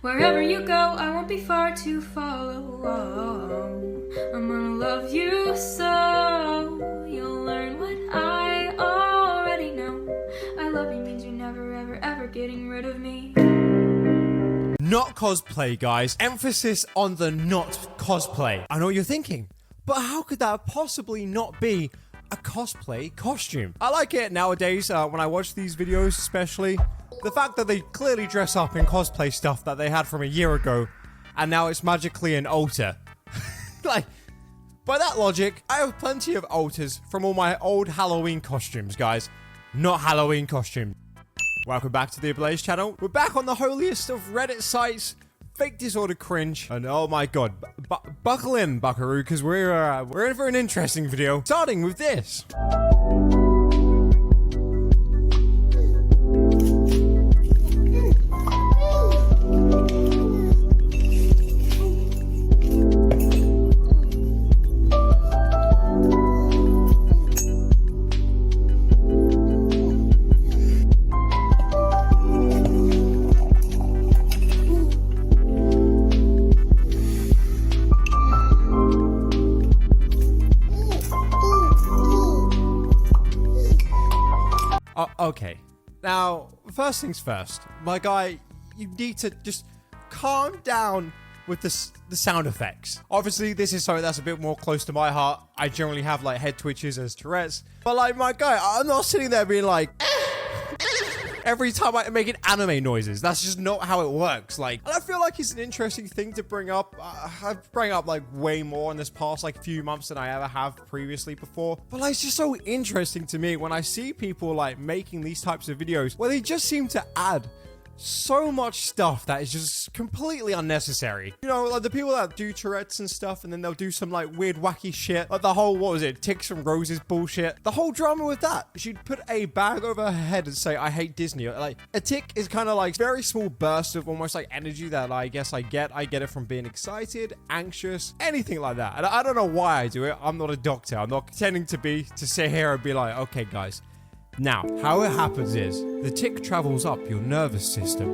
Wherever you go, I won't be far to follow. I'm gonna love you so you'll learn what I already know. I love you means you're never, ever, ever getting rid of me. Not cosplay, guys. Emphasis on the not cosplay. I know what you're thinking, but how could that possibly not be a cosplay costume? I like it nowadays when I watch these videos, especially the fact that they clearly dress up in cosplay stuff that they had from a year ago, and now it's magically an alter. Like, by that logic, I have plenty of alters from all my old Halloween costumes, guys. Not Halloween costumes. Welcome back to the Ablaze channel. We're back on the holiest of Reddit sites, fake disorder cringe, and oh my god, buckle in, buckaroo, because we're in for an interesting video, starting with this. Okay, now, first things first, my guy, you need to just calm down with the sound effects. Obviously, this is something that's a bit more close to my heart. I generally have, like, head twitches as Tourettes. But, like, my guy, I'm not sitting there being like, every time I'm making anime noises. That's just not how it works. Like, and I feel like it's an interesting thing to bring up. I've bring up like way more in this past like few months than I ever have previously before. But like, it's just so interesting to me when I see people like making these types of videos where they just seem to add so much stuff that is just completely unnecessary. You know, like the people that do Tourettes and stuff, and then they'll do some like weird wacky shit, like the whole, what was it, ticks and roses bullshit. The whole drama with that. She'd put a bag over her head and say, I hate Disney. Like, a tick is kind of like very small burst of almost like energy that I guess I get it from being excited, anxious, anything like that. And I don't know why I do it. I'm not a doctor. I'm not pretending to be, to sit here and be like, okay guys, now, how it happens is, the tick travels up your nervous system,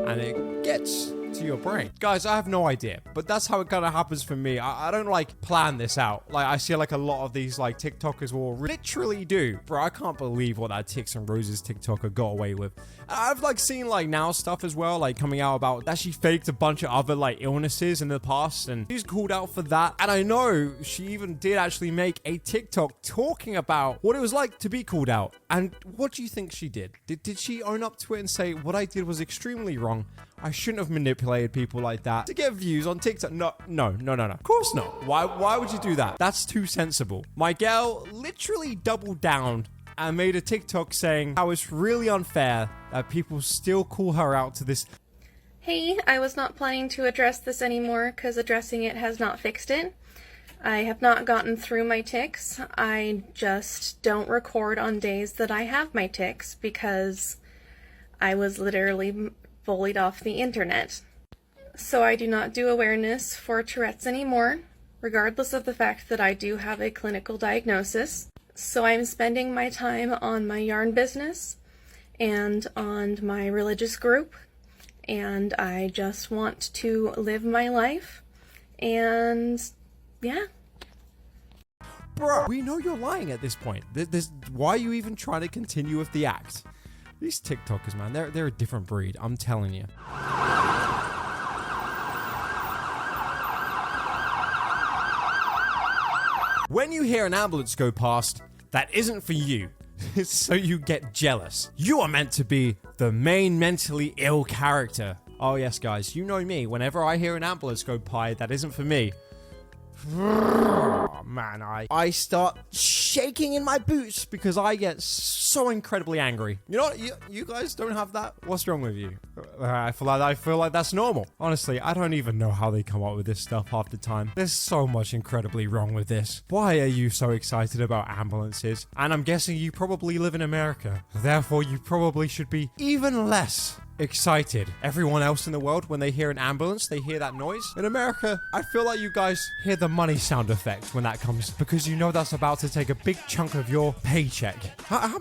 and it gets to your brain. Guys, I have no idea, but that's how it kind of happens for me. I don't, like, plan this out. Like, I see, like, a lot of these, like, TikTokers will literally do. Bro, I can't believe what that Ticks and Roses TikToker got away with. I've, like, seen, like, now stuff as well, like, coming out about that she faked a bunch of other, like, illnesses in the past, and she's called out for that. And I know she even did actually make a TikTok talking about what it was like to be called out. And what do you think she did? Did she own up to it and say, what I did was extremely wrong? I shouldn't have manipulated people like that to get views on TikTok. No. Of course not. Why would you do that? That's too sensible. My girl literally doubled down and made a TikTok saying how it's really unfair that people still call her out to this. Hey, I was not planning to address this anymore because addressing it has not fixed it. I have not gotten through my tics. I just don't record on days that I have my tics because I was literally bullied off the internet. So I do not do awareness for Tourette's anymore, regardless of the fact that I do have a clinical diagnosis. So I'm spending my time on my yarn business and on my religious group, and I just want to live my life, and yeah. Bro, we know you're lying at this point. Why are you even trying to continue with the act? These TikTokers, man, they're a different breed, I'm telling you. When you hear an ambulance go past, that isn't for you. It's so you get jealous. You are meant to be the main mentally ill character. Oh yes, guys, you know me. Whenever I hear an ambulance go by, that isn't for me. Oh, man, I start shaking in my boots because I get so incredibly angry. You know what? You guys don't have that? What's wrong with you? I feel like that's normal. Honestly, I don't even know how they come up with this stuff half the time. There's so much incredibly wrong with this. Why are you so excited about ambulances? And I'm guessing you probably live in America. Therefore, you probably should be even less excited. Everyone else in the world, when they hear an ambulance, they hear that noise. In America, I feel like you guys hear the money sound effect when that comes, because you know that's about to take a big chunk of your paycheck. How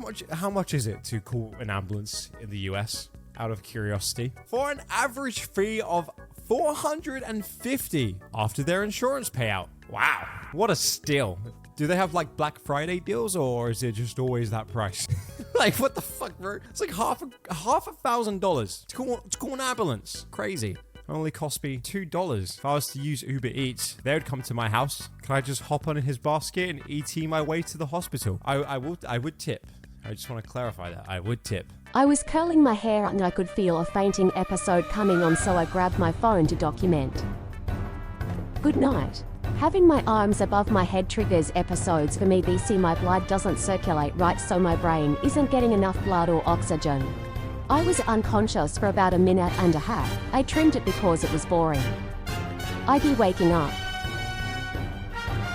much is it to call an ambulance in the US? out of curiosity, for an average fee of $450 after their insurance payout. Wow, what a steal. Do they have like Black Friday deals, or is it just always that price? Like, what the fuck, bro? It's like half $1,000 to call an ambulance. Crazy. Only cost me $2. If I was to use Uber Eats, they would come to my house. Can I just hop on in his basket and ET my way to the hospital? I would tip. I just want to clarify that. I would tip. I was curling my hair and I could feel a fainting episode coming on, so I grabbed my phone to document. Good night. Having my arms above my head triggers episodes for me. BC, my blood doesn't circulate right, so my brain isn't getting enough blood or oxygen. I was unconscious for about a minute and a half. I trimmed it because it was boring. I'd be waking up.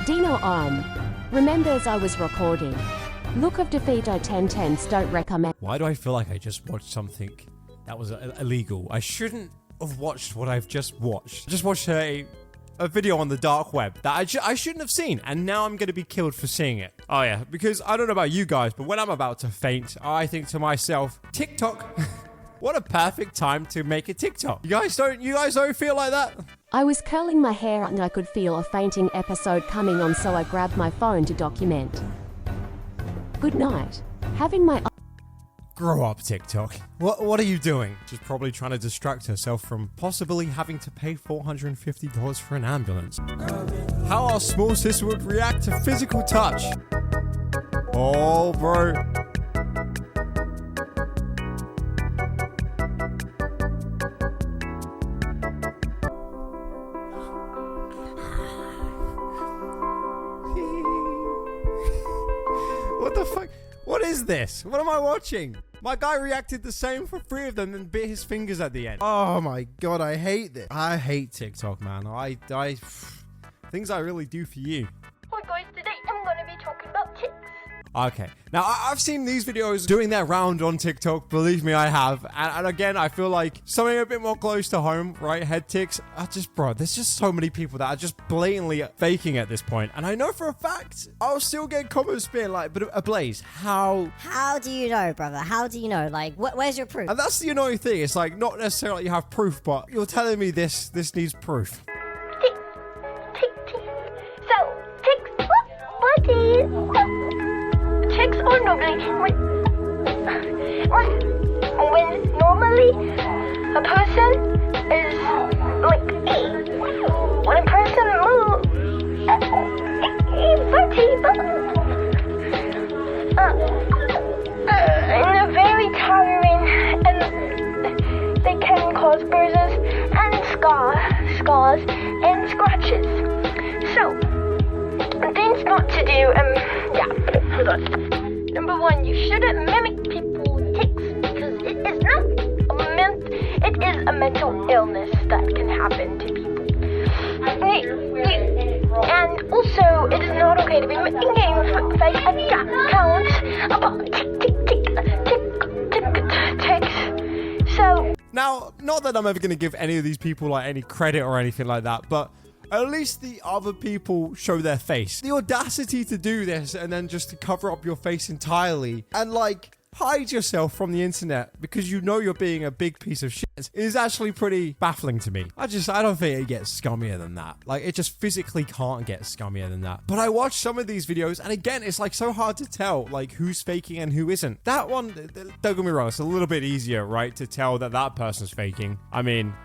Dino remembers I was recording. Look of defeat. 10 don't recommend. Why do I feel like I just watched something that was illegal? I shouldn't have watched what I've just watched. I just watched a video on the dark web that I shouldn't have seen, and now I'm going to be killed for seeing it. Oh yeah, because I don't know about you guys, but when I'm about to faint, I think to myself, TikTok. What a perfect time to make a TikTok. You guys don't feel like that? I was curling my hair and I could feel a fainting episode coming on, so I grabbed my phone to document. Good night. Having my... Grow up, TikTok. What are you doing? She's probably trying to distract herself from possibly having to pay $450 for an ambulance. How our small sister would react to physical touch. Oh, bro. What the fuck? What is this? What am I watching? My guy reacted the same for 3 of them and bit his fingers at the end. Oh my god, I hate this. I hate TikTok, man. Things I really do for you. Hi guys, today I'm gonna be talking about ticks. Okay. Now, I've seen these videos doing their round on TikTok. Believe me, I have. And again, I feel like something a bit more close to home, right? Head ticks. Bro, there's just so many people that are just blatantly faking at this point. And I know for a fact, I'll still get comments being like, but Ablaze, how... How do you know, brother? How do you know? Like, where's your proof? And that's the annoying thing. It's like, not necessarily you have proof, but you're telling me this needs proof. Tick. So, ticks, what is... Ticks are normally when normally a person is like when a person moves in a very tiring, and they can cause bruises and scars and scratches. So things not to do. Hold on. Number 1, you shouldn't mimic people's ticks because it is a mental illness that can happen to people. And also, it is not okay to be making fake accounts about ticks. So now, not that I'm ever going to give any of these people like any credit or anything like that, but at least the other people show their face. The audacity to do this and then just to cover up your face entirely and like hide yourself from the internet because you know you're being a big piece of shit is actually pretty baffling to me. I don't think it gets scummier than that. Like, it just physically can't get scummier than that. But I watched some of these videos and again, it's like so hard to tell like who's faking and who isn't. That one, don't get me wrong, it's a little bit easier, right, to tell that person's faking. I mean,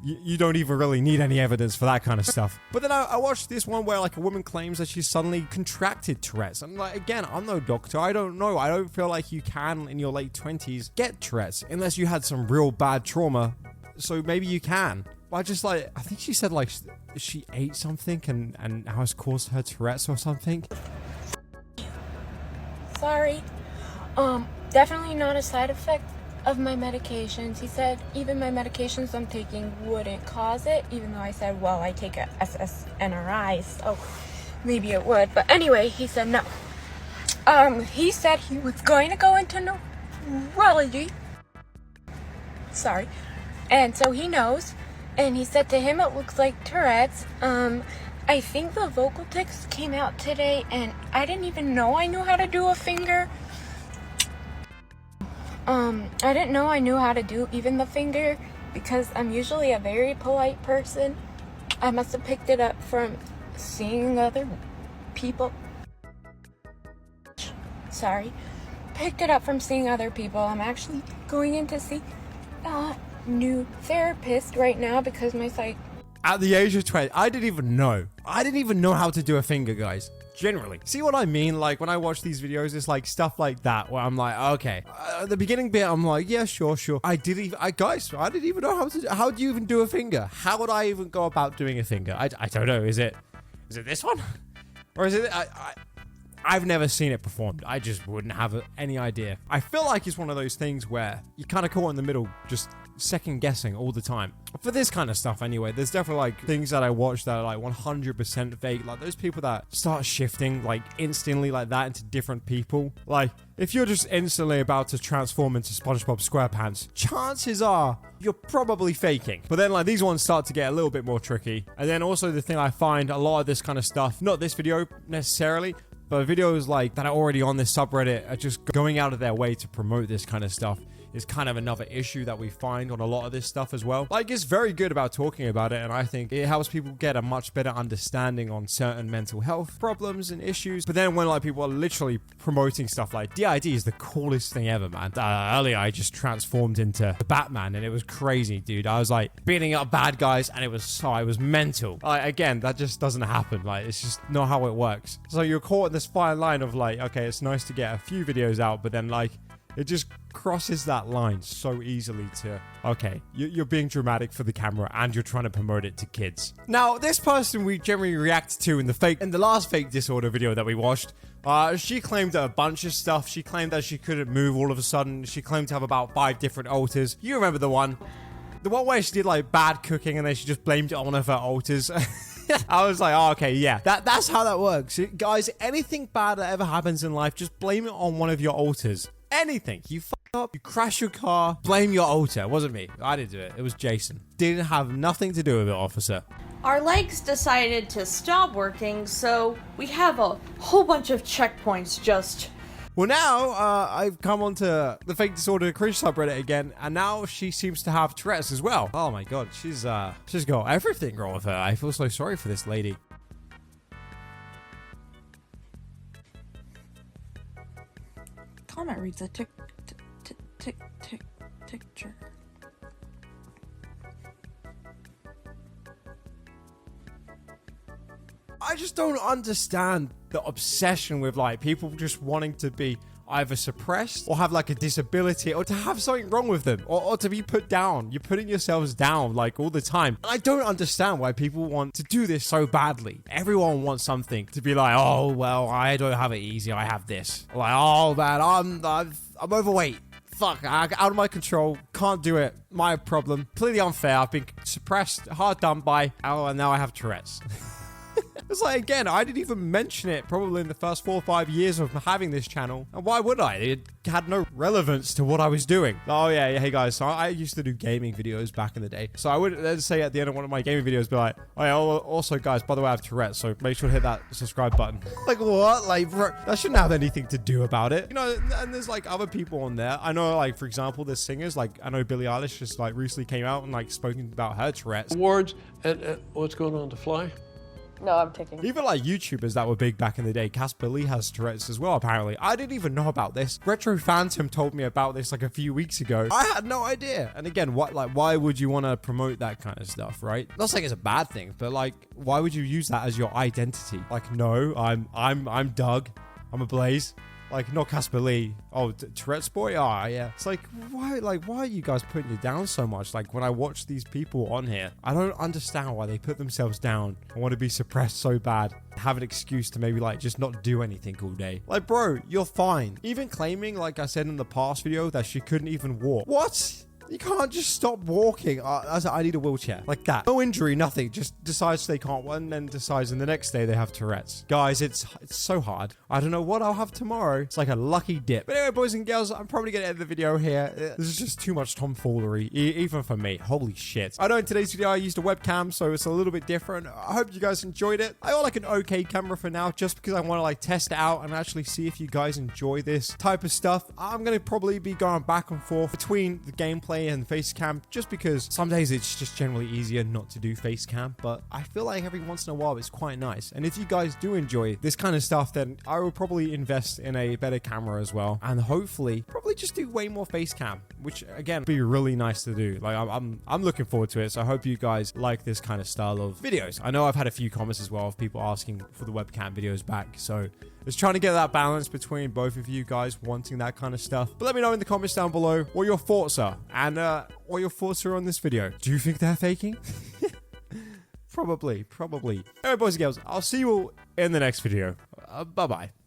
you don't even really need any evidence for that kind of stuff. But then I watched this one where like a woman claims that she suddenly contracted Tourette's. And like, again, I'm no doctor. I don't know. I don't feel like you can in your late 20s get Tourette's unless you had some real bad trauma. So maybe you can. But I think she said like she ate something and now it's caused her Tourette's or something. Sorry. Definitely not a side effect of my medications. He said even my medications I'm taking wouldn't cause it, even though I said, well, I take a SSNRI, so maybe it would. But anyway, he said no. He said he was going to go into neurology. Sorry. And so he knows. And he said to him it looks like Tourette's. I think the vocal tics came out today, and I didn't even know I knew how to do a finger. I didn't know I knew how to do even the finger because I'm usually a very polite person. I must have picked it up from seeing other people. Sorry. Picked it up from seeing other people. I'm actually going in to see a new therapist right now because my psych. At the age of 20, I didn't even know. I didn't even know how to do a finger, guys. Generally. See what I mean? Like, when I watch these videos, it's like stuff like that where I'm like, okay. The beginning bit, I'm like, yeah, sure. I didn't even know how do you even do a finger? How would I even go about doing a finger? I don't know. Is it this one? Or is it... I've never seen it performed. I just wouldn't have any idea. I feel like it's one of those things where you're kind of caught in the middle, just second guessing all the time. For this kind of stuff anyway, there's definitely like things that I watch that are like 100% fake. Like those people that start shifting like instantly like that into different people. Like if you're just instantly about to transform into SpongeBob SquarePants, chances are you're probably faking. But then like these ones start to get a little bit more tricky. And then also the thing I find a lot of this kind of stuff, not this video necessarily, but videos like that are already on this subreddit are just going out of their way to promote this kind of stuff is kind of another issue that we find on a lot of this stuff as well. Like, it's very good about talking about it, and I think it helps people get a much better understanding on certain mental health problems and issues. But then when like people are literally promoting stuff like DID is the coolest thing ever, man. Earlier I just transformed into the Batman and it was crazy, dude. I was like beating up bad guys and it was mental. Like, again, that just doesn't happen. Like, it's just not how it works. So you're caught in this fine line of like, okay, it's nice to get a few videos out, but then like it just crosses that line so easily to, okay, you're being dramatic for the camera and you're trying to promote it to kids. Now, this person we generally react to in the last fake disorder video that we watched, she claimed a bunch of stuff. She claimed that she couldn't move all of a sudden. She claimed to have about 5 different alters. You remember the one? The one where she did like bad cooking and then she just blamed it on her alters. I was like, oh, okay, yeah, that's how that works. Guys, anything bad that ever happens in life, just blame it on one of your alters. Anything. You f*** up, you crash your car, blame your alter. It wasn't me. I didn't do it. It was Jason. Didn't have nothing to do with it, officer. Our legs decided to stop working, so we have a whole bunch of checkpoints just... Well, now, I've come onto the fake disorder cringe subreddit again, and now she seems to have Tourette's as well. Oh my god, she's got everything wrong with her. I feel so sorry for this lady. Comment reads a tick-tick-tick-tick-tick-tick-tick. I just don't understand the obsession with like people just wanting to be either suppressed or have like a disability or to have something wrong with them or to be put down. You're putting yourselves down like all the time. I don't understand why people want to do this so badly. Everyone wants something to be like, oh, well, I don't have it easy. I have this. Like, oh man, I'm overweight. Fuck, out of my control. Can't do it. My problem. Completely unfair. I've been suppressed, hard done by. Oh, and now I have Tourette's. It's like, again, I didn't even mention it probably in the first 4 or 5 years of having this channel. And why would I? It had no relevance to what I was doing. Oh, yeah, hey, guys. So I used to do gaming videos back in the day. So I would then say at the end of one of my gaming videos, be like, oh, yeah, also, guys, by the way, I have Tourette's. So make sure to hit that subscribe button. Like, what? Like, bro, that shouldn't have anything to do about it. You know, and there's, like, other people on there. I know, like, for example, there's singers. Like, I know Billie Eilish just, like, recently came out and, like, spoken about her Tourette's. Awards. What's going on to fly? No, I'm taking. Even like YouTubers that were big back in the day, Casper Lee has Tourette's as well, apparently. I didn't even know about this. Retro Phantom told me about this like a few weeks ago. I had no idea. And again, why would you want to promote that kind of stuff, right? Not saying it's a bad thing, but like, why would you use that as your identity? Like, no, I'm Doug. I'm a Blaze. Like, not Casper Lee. Oh, Tourette's boy? Oh, yeah. It's like, why are you guys putting it down so much? Like, when I watch these people on here, I don't understand why they put themselves down and want to be suppressed so bad. Have an excuse to maybe, like, just not do anything all day. Like, bro, you're fine. Even claiming, like I said in the past video, that she couldn't even walk. What? You can't just stop walking. I need a wheelchair. Like that. No injury, nothing. Just decides they can't, and then decides, and the next day they have Tourette's. Guys, it's so hard. I don't know what I'll have tomorrow. It's like a lucky dip. But anyway, boys and girls, I'm probably going to end the video here. This is just too much tomfoolery, even for me. Holy shit. I know in today's video I used a webcam, so it's a little bit different. I hope you guys enjoyed it. I got like an okay camera for now, just because I want to like test it out and actually see if you guys enjoy this type of stuff. I'm going to probably be going back and forth between the gameplay and face cam, just because some days it's just generally easier not to do face cam, but I feel like every once in a while it's quite nice. And if you guys do enjoy this kind of stuff, then I will probably invest in a better camera as well, and hopefully probably just do way more face cam, which again be really nice to do. Like I'm looking forward to it, so I hope you guys like this kind of style of videos. I know I've had a few comments as well of people asking for the webcam videos back, so just trying to get that balance between both of you guys wanting that kind of stuff. But let me know in the comments down below what your thoughts are, and what your thoughts are on this video. Do you think they're faking? Probably. Alright, boys and girls, I'll see you all in the next video. Bye-bye.